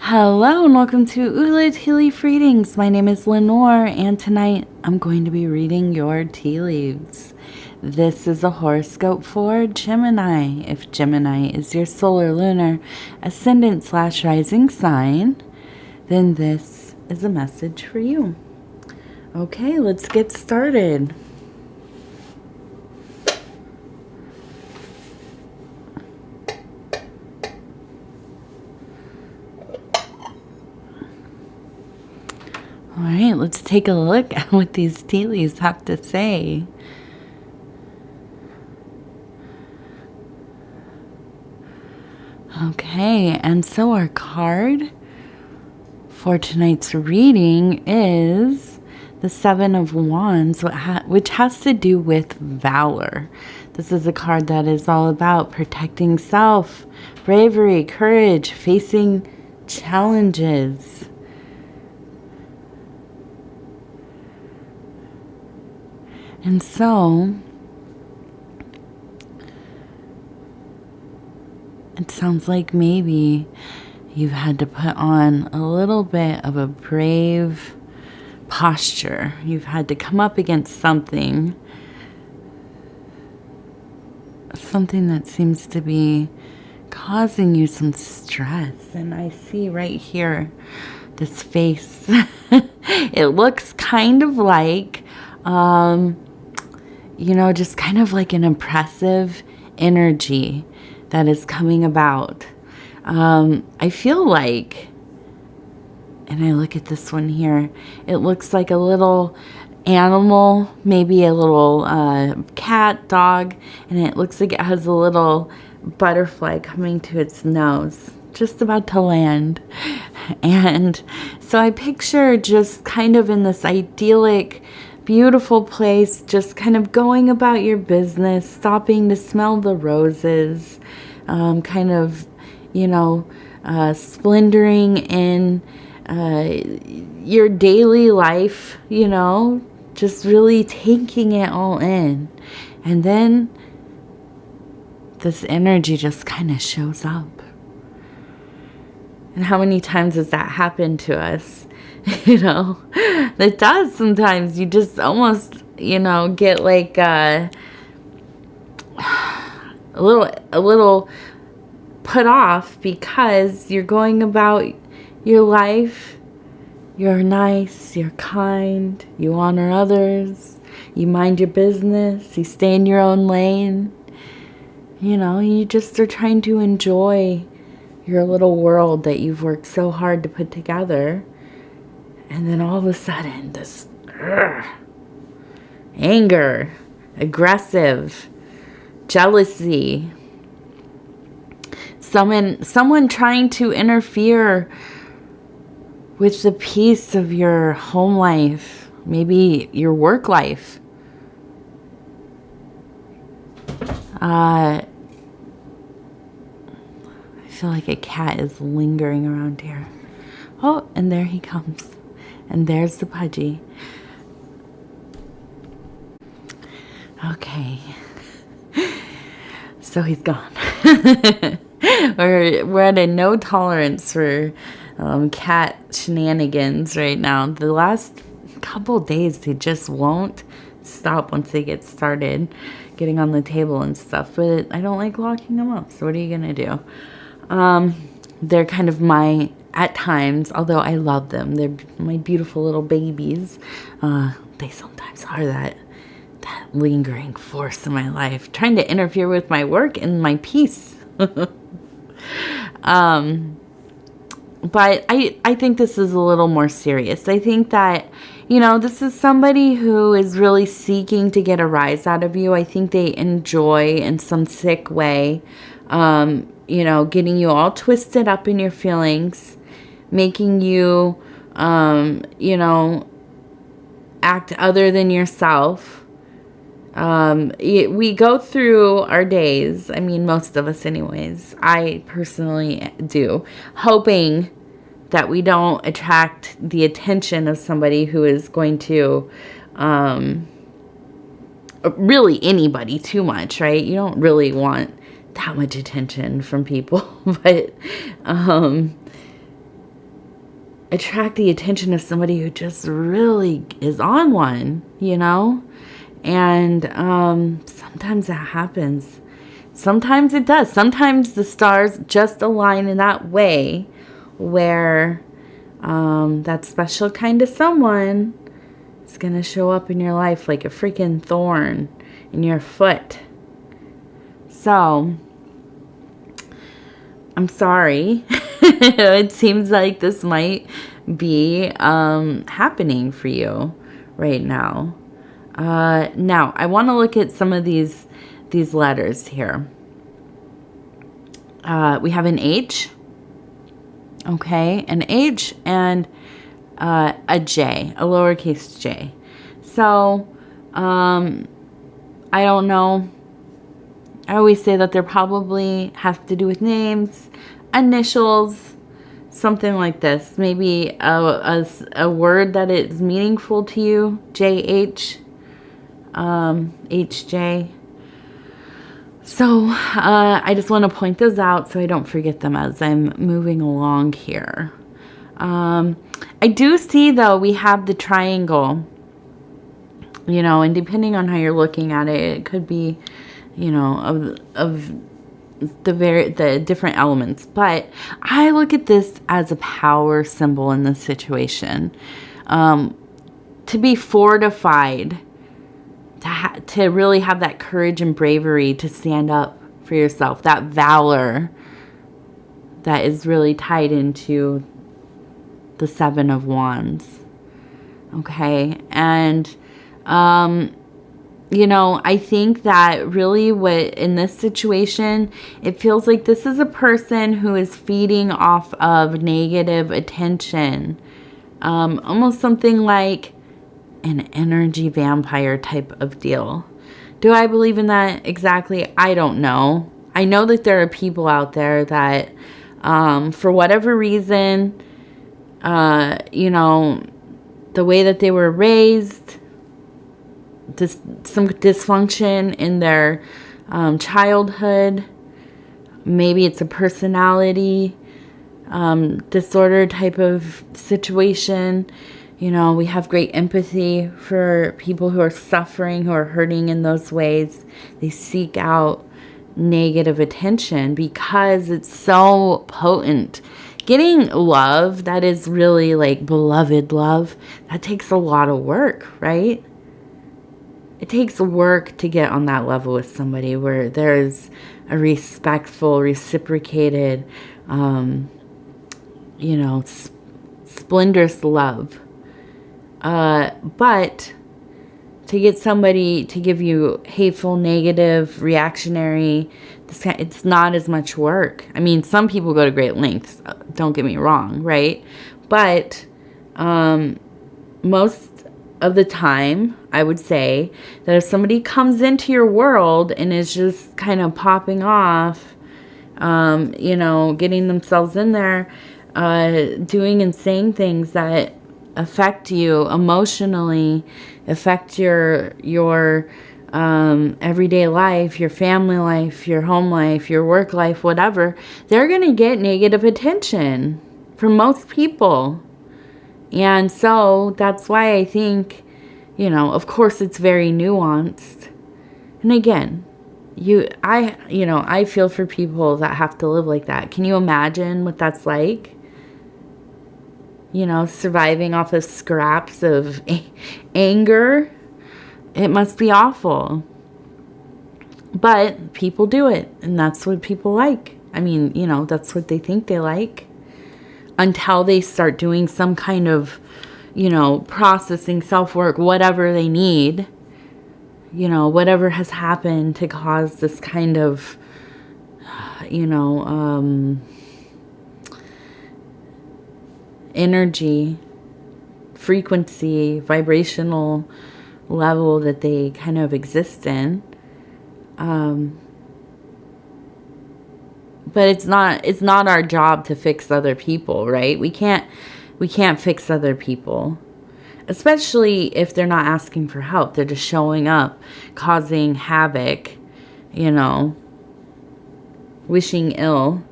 Hello and welcome to Ula Tea Leaf Readings. My name is Lenor and tonight I'm going to be reading your tea leaves. This is a horoscope for Gemini. If Gemini is your solar, lunar, ascendant / rising sign, then this is a message for you. Okay, let's get started. All right, let's take a look at what these tea leaves have to say. Okay, and so our card for tonight's reading is the Seven of Wands, which has to do with valor. This is a card that is all about protecting self, bravery, courage, facing challenges. And so, it sounds like maybe you've had to put on a little bit of a brave posture. You've had to come up against something that seems to be causing you some stress. And I see right here this face. It looks kind of like just kind of like an impressive energy that is coming about. I feel like, and I look at this one here, it looks like a little animal, maybe a little cat, dog, and it looks like it has a little butterfly coming to its nose, just about to land. And so I picture just kind of in this idyllic, beautiful place, just kind of going about your business, stopping to smell the roses, kind of, splendering in your daily life, just really taking it all in. And then this energy just kind of shows up. And how many times has that happened to us? It does sometimes. You just almost, get like a little put off because you're going about your life. You're nice, you're kind, you honor others, you mind your business, you stay in your own lane. You just are trying to enjoy your little world that you've worked so hard to put together. And then all of a sudden, this anger, aggressive, jealousy, someone trying to interfere with the peace of your home life, maybe your work life. I feel like a cat is lingering around here. Oh, and there he comes. And there's the pudgy. Okay. So he's gone. We're at a no tolerance for cat shenanigans right now. The last couple days, they just won't stop once they get started getting on the table and stuff. But I don't like locking them up. So what are you going to do? They're kind of at times, although I love them, they're my beautiful little babies. They sometimes are that lingering force in my life, trying to interfere with my work and my peace. But I think this is a little more serious. I think that, this is somebody who is really seeking to get a rise out of you. I think they enjoy in some sick way, getting you all twisted up in your feelings, making you, act other than yourself. We go through our days, most of us anyways, I personally do, hoping that we don't attract the attention of somebody who is going to, really anybody too much, right? You don't really want that much attention from people, but attract the attention of somebody who just really is on one, you know? And sometimes that happens. Sometimes it does. Sometimes the stars just align in that way where that special kind of someone is going to show up in your life like a freaking thorn in your foot. So, I'm sorry. It seems like this might be happening for you right now. Now, I want to look at some of these letters here. We have an H. Okay, an H and a J, a lowercase j. So, I don't know. I always say that they probably have to do with names, initials, something like this. Maybe a word that is meaningful to you, JH, HJ. So I just want to point those out so I don't forget them as I'm moving along here. I do see, though, we have the triangle, you know, and depending on how you're looking at it, it could be, you know, of the different elements. But I look at this as a power symbol in this situation. To be fortified, to really have that courage and bravery to stand up for yourself, that valor that is really tied into the Seven of Wands. Okay, and you know, I think that really what in this situation, it feels like this is a person who is feeding off of negative attention. Almost something like an energy vampire type of deal. Do I believe in that exactly? I don't know. I know that there are people out there that, for whatever reason, you know, the way that they were raised, some dysfunction in their childhood. Maybe it's a personality disorder type of situation. You know, we have great empathy for people who are suffering, who are hurting in those ways. They seek out negative attention because it's so potent. Getting love that is really like beloved love, that takes a lot of work, right? It takes work to get on that level with somebody where there's a respectful, reciprocated, you know, splendorous love. But to get somebody to give you hateful, negative, reactionary, it's not as much work. I mean, some people go to great lengths, don't get me wrong, right? But most of the time, I would say that if somebody comes into your world and is just kind of popping off, you know, getting themselves in there, doing and saying things that affect you emotionally, affect your everyday life, your family life, your home life, your work life, whatever, they're going to get negative attention from most people. And so that's why I think, you know, of course it's very nuanced. And again, I feel for people that have to live like that. Can you imagine what that's like? You know, surviving off of scraps of anger. It must be awful. But people do it, and that's what people like. I mean, you know, that's what they think they like. Until they start doing some kind of, you know, processing, self-work, whatever they need. You know, whatever has happened to cause this kind of, you know, energy, frequency, vibrational level that they kind of exist in. But it's not our job to fix other people, right? We can't fix other people, especially if they're not asking for help. They're just showing up, causing havoc, you know, wishing ill,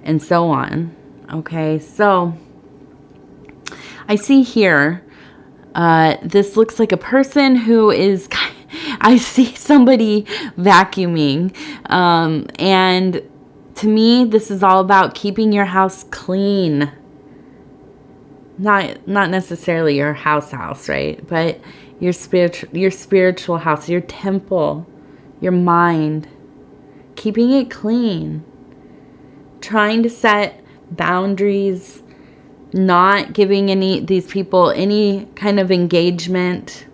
and so on. Okay, so I see here, this looks like a person who is, I see somebody vacuuming. And to me, this is all about keeping your house clean. Not necessarily your house, right? But your spiritual house, your temple, your mind. Keeping it clean. Trying to set boundaries. Not giving these people any kind of engagement.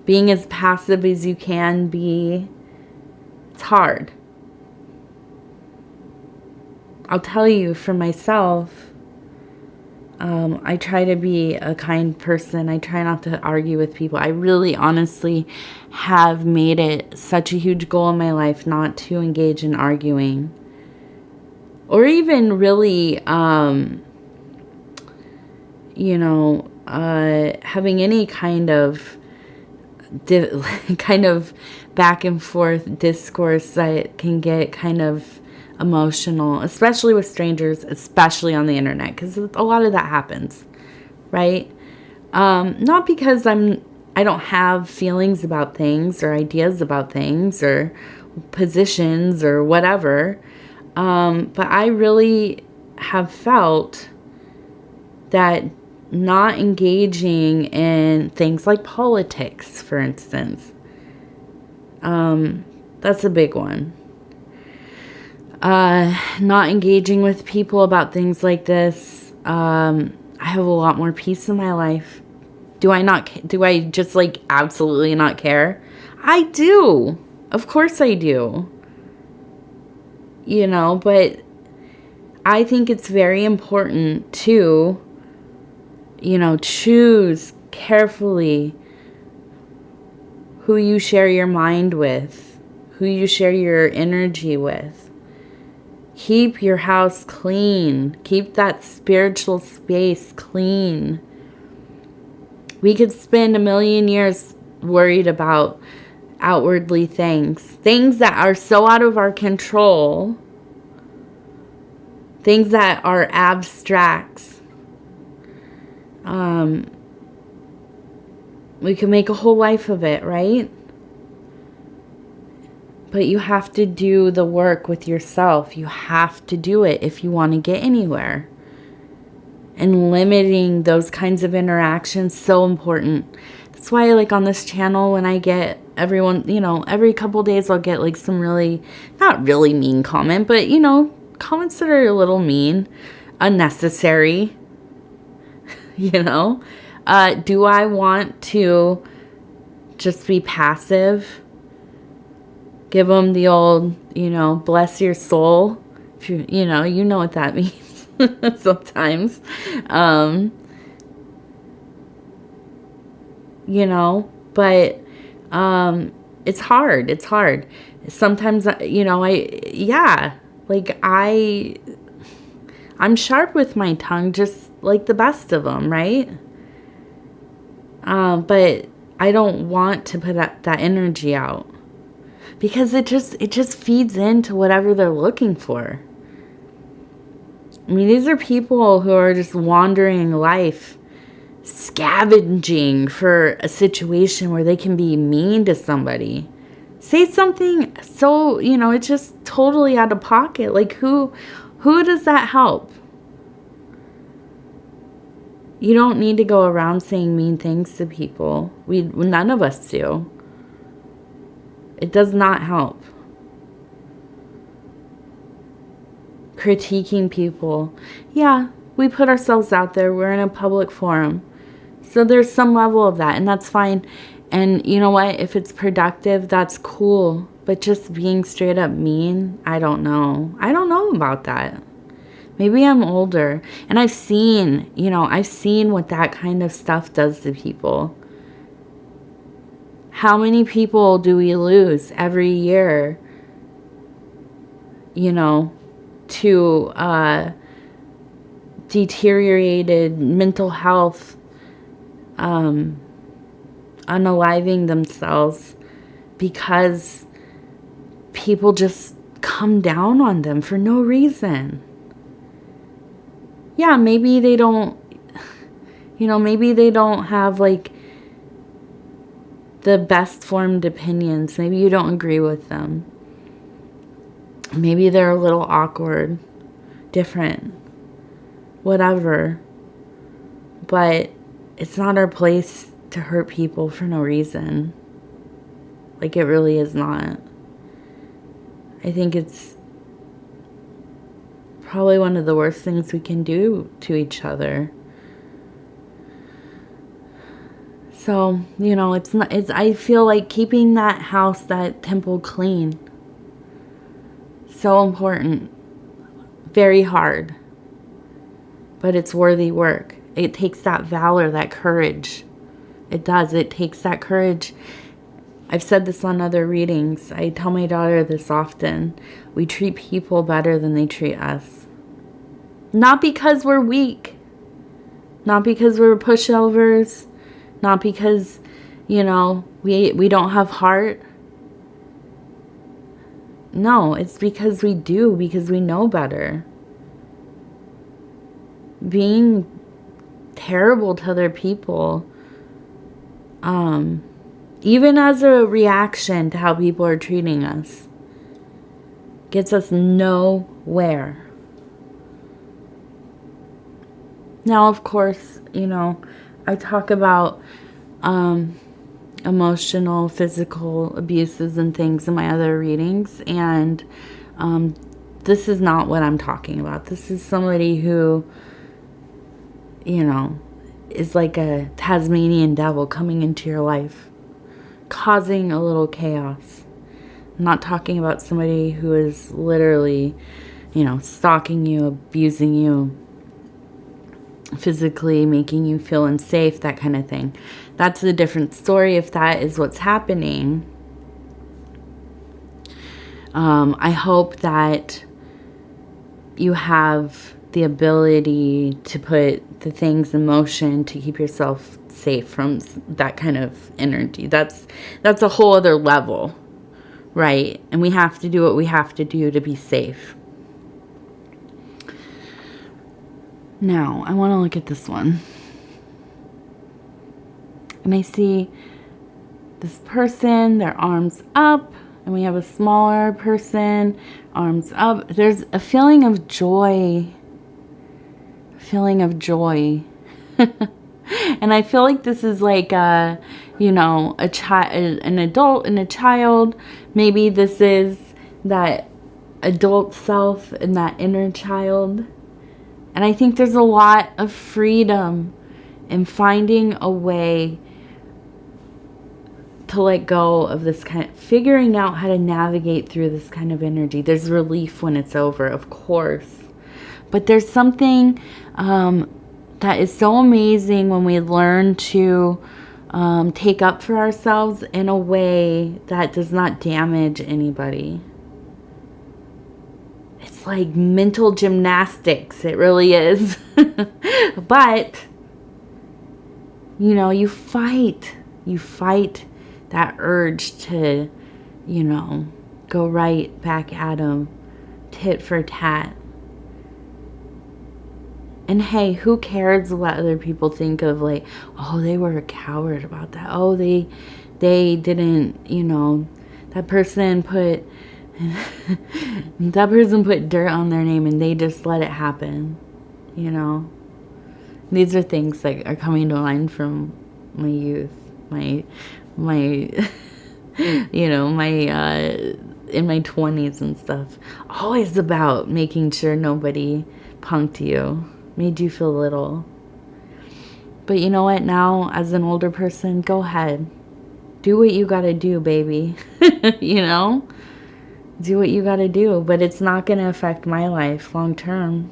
Being as passive as you can be. It's hard. I'll tell you for myself, I try to be a kind person. I try not to argue with people. I really honestly have made it such a huge goal in my life not to engage in arguing. Or even really, having any kind of back and forth discourse that can get kind of emotional, especially with strangers, especially on the internet, because a lot of that happens, right? Not because I don't have feelings about things or ideas about things or positions or whatever, but I really have felt that not engaging in things like politics, for instance, that's a big one. Not engaging with people about things like this. I have a lot more peace in my life. Do I just like absolutely not care? I do. Of course I do. But I think it's very important to, choose carefully who you share your mind with, who you share your energy with. Keep your house clean. Keep that spiritual space clean. We could spend 1,000,000 years worried about outwardly things that are so out of our control, things that are abstracts. We can make a whole life of it, right? But you have to do the work with yourself. You have to do it if you want to get anywhere. And limiting those kinds of interactions, so important. That's why, like, on this channel, when I get everyone, every couple days I'll get, like, some really, not really mean comment, but, comments that are a little mean, unnecessary, Do I want to just be passive? Give them the old, bless your soul. If you know what that means sometimes. But it's hard. It's hard. Sometimes, I'm sharp with my tongue, just like the best of them, right? But I don't want to put that energy out. Because it just feeds into whatever they're looking for. I mean, these are people who are just wandering life, scavenging for a situation where they can be mean to somebody. Say something so, it's just totally out of pocket. Like, who does that help? You don't need to go around saying mean things to people. None of us do. It does not help. Critiquing people. Yeah, we put ourselves out there. We're in a public forum. So there's some level of that, and that's fine. And you know what? If it's productive, that's cool. But just being straight up mean, I don't know. I don't know about that. Maybe I'm older. And I've seen what that kind of stuff does to people. How many people do we lose every year, to deteriorated mental health, unaliving themselves because people just come down on them for no reason. yeah, maybe they don't, maybe they don't have like the best formed opinions. Maybe you don't agree with them. Maybe they're a little awkward, different, whatever. But it's not our place to hurt people for no reason. Like, it really is not. I think it's probably one of the worst things we can do to each other. So, I feel like keeping that house, that temple clean, so important. Very hard. But it's worthy work. It takes that valor, that courage. It does. It takes that courage. I've said this on other readings. I tell my daughter this often. We treat people better than they treat us. Not because we're weak. Not because we're pushovers. Not because, we don't have heart. No, it's because we do, because we know better. Being terrible to other people, even as a reaction to how people are treating us, gets us nowhere. Now, of course, I talk about emotional, physical abuses and things in my other readings, and this is not what I'm talking about. This is somebody who, is like a Tasmanian devil coming into your life, causing a little chaos. I'm not talking about somebody who is literally, stalking you, abusing you, physically making you feel unsafe, that kind of thing. That's a different story if that is what's happening. I hope that you have the ability to put the things in motion to keep yourself safe from that kind of energy. That's a whole other level, right? And we have to do what we have to do to be safe. Now, I want to look at this one. And I see this person, their arms up, and we have a smaller person, arms up. There's a feeling of joy. And I feel like this is like an adult and a child. Maybe this is that adult self and that inner child. And I think there's a lot of freedom in finding a way to let go of this figuring out how to navigate through this kind of energy. There's relief when it's over, of course. But there's something that is so amazing when we learn to take up for ourselves in a way that does not damage anybody. It's like mental gymnastics. It really is. But, you fight that urge to, go right back at them, tit for tat. And hey, who cares what other people think of, like, oh, they were a coward about that. Oh, they didn't, that person put dirt on their name and they just let it happen, These are things that are coming to mind from my youth, my in my 20s and stuff. Always about making sure nobody punked you, made you feel little. But you know what? Now, as an older person, go ahead. Do what you gotta do, baby. Do what you gotta do. But it's not gonna affect my life long term.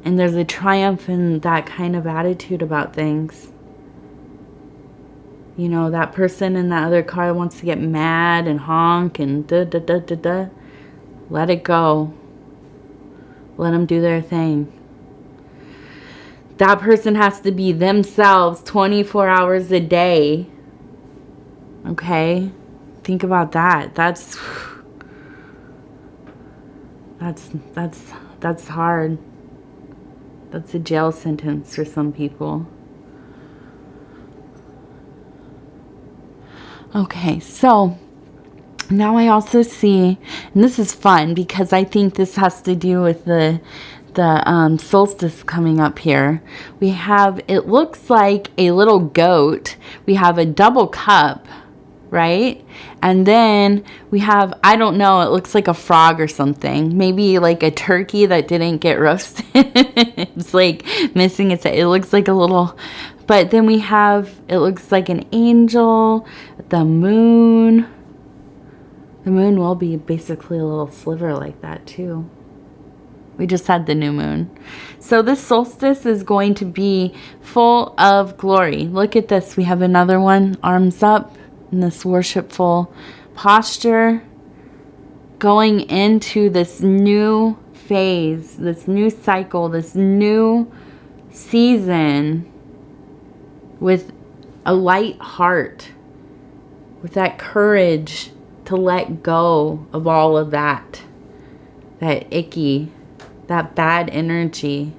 And there's a triumph in that kind of attitude about things. That person in that other car wants to get mad and honk and da-da-da-da-da. Let it go. Let them do their thing. That person has to be themselves 24 hours a day. Okay? Think about that. That's hard. That's a jail sentence for some people. Okay, so now I also see, and this is fun because I think this has to do with the solstice coming up here. We have, it looks like a little goat. We have a double cup, right? And then we have, I don't know, it looks like a frog or something. Maybe like a turkey that didn't get roasted. It's like missing its, it looks like a little, but then we have, it looks like an angel, the moon. The moon will be basically a little sliver like that too. We just had the new moon. So this solstice is going to be full of glory. Look at this. We have another one, arms up in this worshipful posture, going into this new phase, this new cycle, this new season with a light heart, with that courage to let go of all of that icky, that bad energy,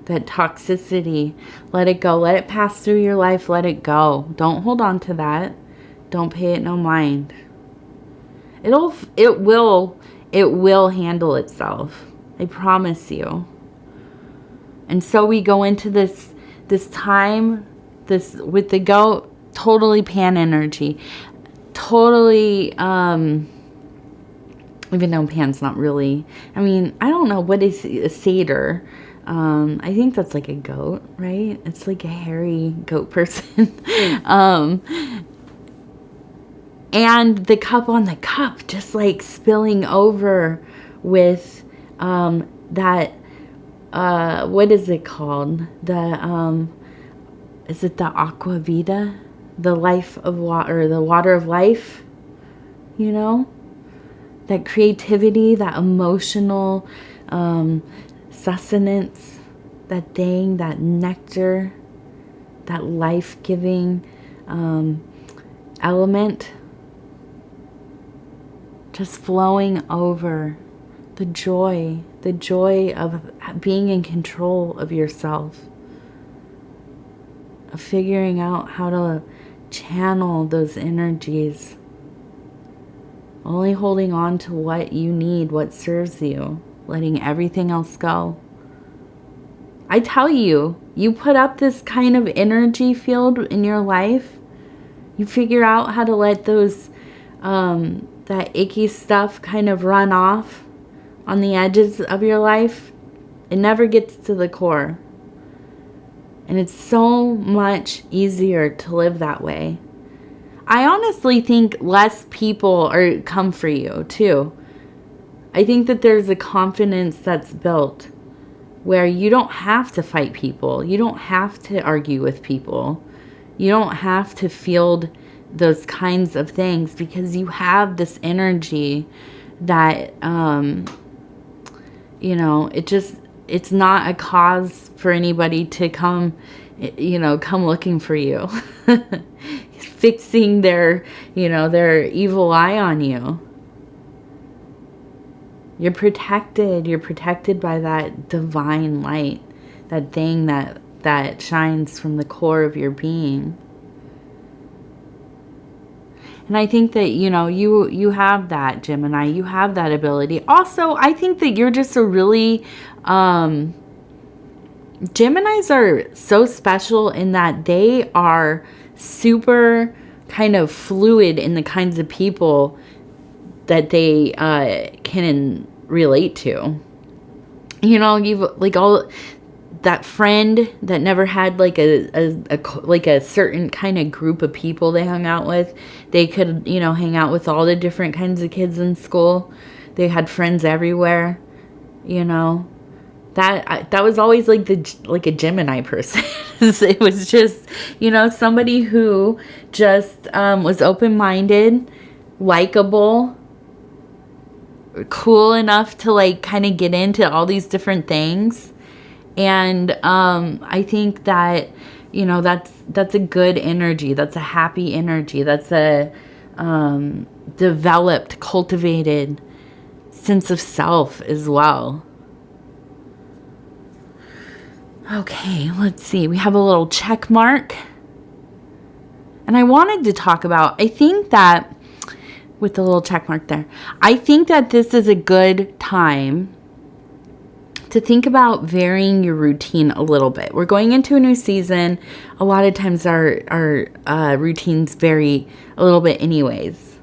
that toxicity. Let it go. Let it pass through your life. Let it go. Don't hold on to that. Don't pay it no mind. It will handle itself. I promise you. And so we go into this time, this with the goat, totally pan energy. Totally, even though pan's not really, I mean, I don't know, what is a satyr? I think that's like a goat, right? It's like a hairy goat person. And the cup on the cup just like spilling over with that, what is it called? Is it the aqua vita? The life of water, the water of life, you know? That creativity, that emotional sustenance, that thing, that nectar, that life-giving element just flowing over. The joy of being in control of yourself, of figuring out how to channel those energies, only holding on to what you need, what serves you, letting everything else go. I tell you, you put up this kind of energy field in your life, you figure out how to let those that icky stuff kind of run off on the edges of your life. It never gets to the core. And it's so much easier to live that way. I honestly think less people come for you too. I think that there's a confidence that's built where you don't have to fight people. You don't have to argue with people. You don't have to field those kinds of things because you have this energy that, you know, it's not a cause for anybody to come looking for you, fixing their evil eye on you. You're protected. You're protected by that divine light, that thing that shines from the core of your being. And I think that, you have that, Gemini. You have that ability. Also, I think that you're just a really... Geminis are so special in that they are super kind of fluid in the kinds of people that they can relate to. You've like all... that friend that never had like a certain kind of group of people they hung out with. They could, hang out with all the different kinds of kids in school. They had friends everywhere, That was always like a Gemini person. It was just, somebody who just was open-minded, likable, cool enough to like kind of get into all these different things. And I think that, that's a good energy. That's a happy energy. That's a developed, cultivated, sense of self as well. Okay, let's see. We have a little check mark. And I wanted to talk about, I think that, with the little check mark there, I think that this is a good time to think about varying your routine a little bit. We're going into a new season. A lot of times our routines vary a little bit anyways.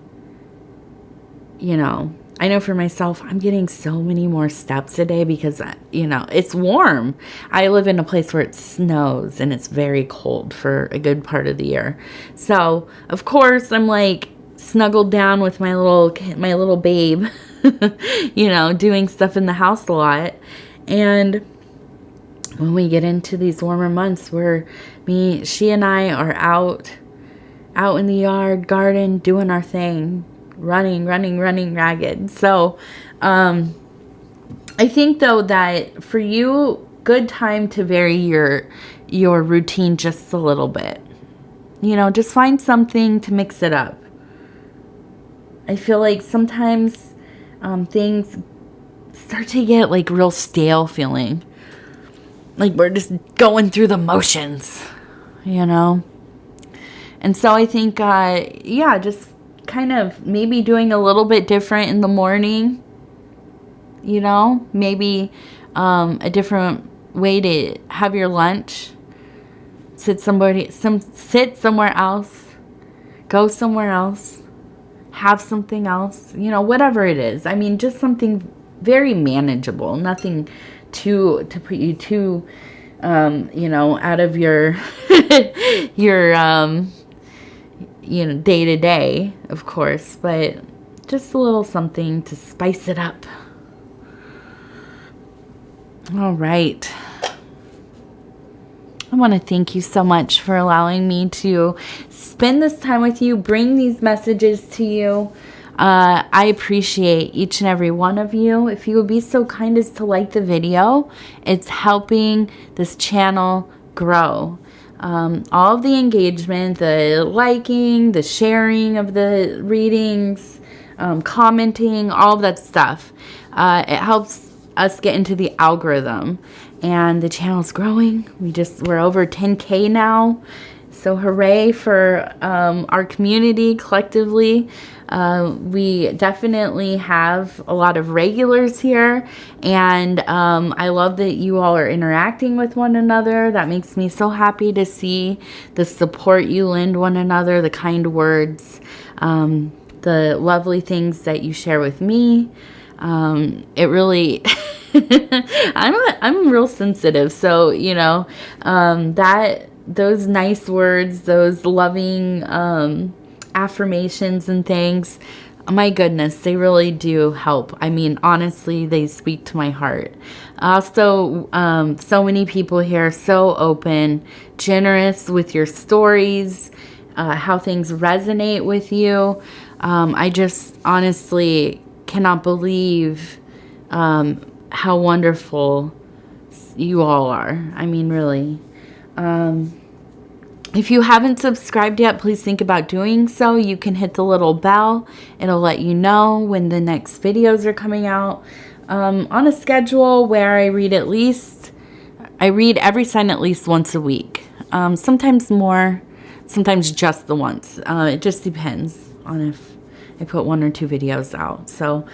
You know, I know for myself, I'm getting so many more steps a day because, you know, it's warm. I live in a place where it snows and it's very cold for a good part of the year. So, of course, I'm like snuggled down with my little babe, you know, doing stuff in the house a lot. And when we get into these warmer months where she and I are out in the yard, garden, doing our thing, running ragged. So, I think though that for you, good time to vary your routine just a little bit. You know, just find something to mix it up. I feel like sometimes things start to get like real stale feeling. Like we're just going through the motions, you know? And so I think, just kind of maybe doing a little bit different in the morning, you know? Maybe a different way to have your lunch. Sit somewhere else. Go somewhere else. Have something else. You know, whatever it is. I mean, just something very manageable. Nothing to put you too, you know, out of your you know, day to day, of course, but just a little something to spice it up. All right. I want to thank you so much for allowing me to spend this time with you, bring these messages to you. I appreciate each and every one of you. If you would be so kind as to like the video, it's helping this channel grow. All of the engagement, the liking, the sharing of the readings, commenting, all of that stuff, it helps us get into the algorithm. And the channel's growing. We're over 10K now. So hooray for our community collectively. We definitely have a lot of regulars here, and I love that you all are interacting with one another. That makes me so happy to see the support you lend one another, the kind words, the lovely things that you share with me. It really I'm real sensitive, so you know, those nice words, those loving affirmations and things, my goodness, they really do help. I mean, honestly, they speak to my heart. Also, so many people here, so open, generous with your stories, how things resonate with you. I just honestly cannot believe how wonderful you all are. I mean, really. If you haven't subscribed yet, please think about doing so. You can hit the little bell. It'll let you know when the next videos are coming out. On a schedule where I read every sign at least once a week. Sometimes more, sometimes just the once. It just depends on if I put 1 or 2 videos out. So,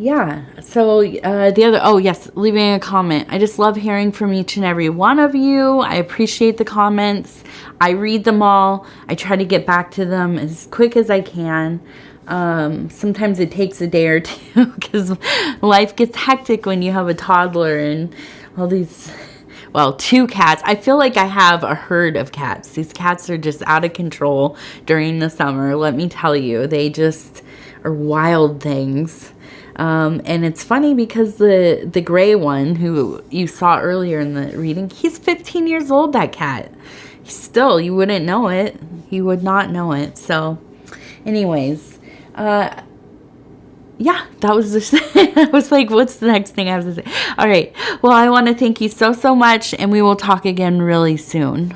yeah, so leaving a comment. I just love hearing from each and every one of you. I appreciate the comments. I read them all. I try to get back to them as quick as I can. Sometimes it takes a day or two because life gets hectic when you have a toddler and all these, 2 cats. I feel like I have a herd of cats. These cats are just out of control during the summer. Let me tell you, they just are wild things. And it's funny because the gray one who you saw earlier in the reading, he's 15 years old, that cat. Still, you wouldn't know it. You would not know it. So, anyways, that was just, I was like, what's the next thing I have to say? All right. Well, I want to thank you so much, and we will talk again really soon.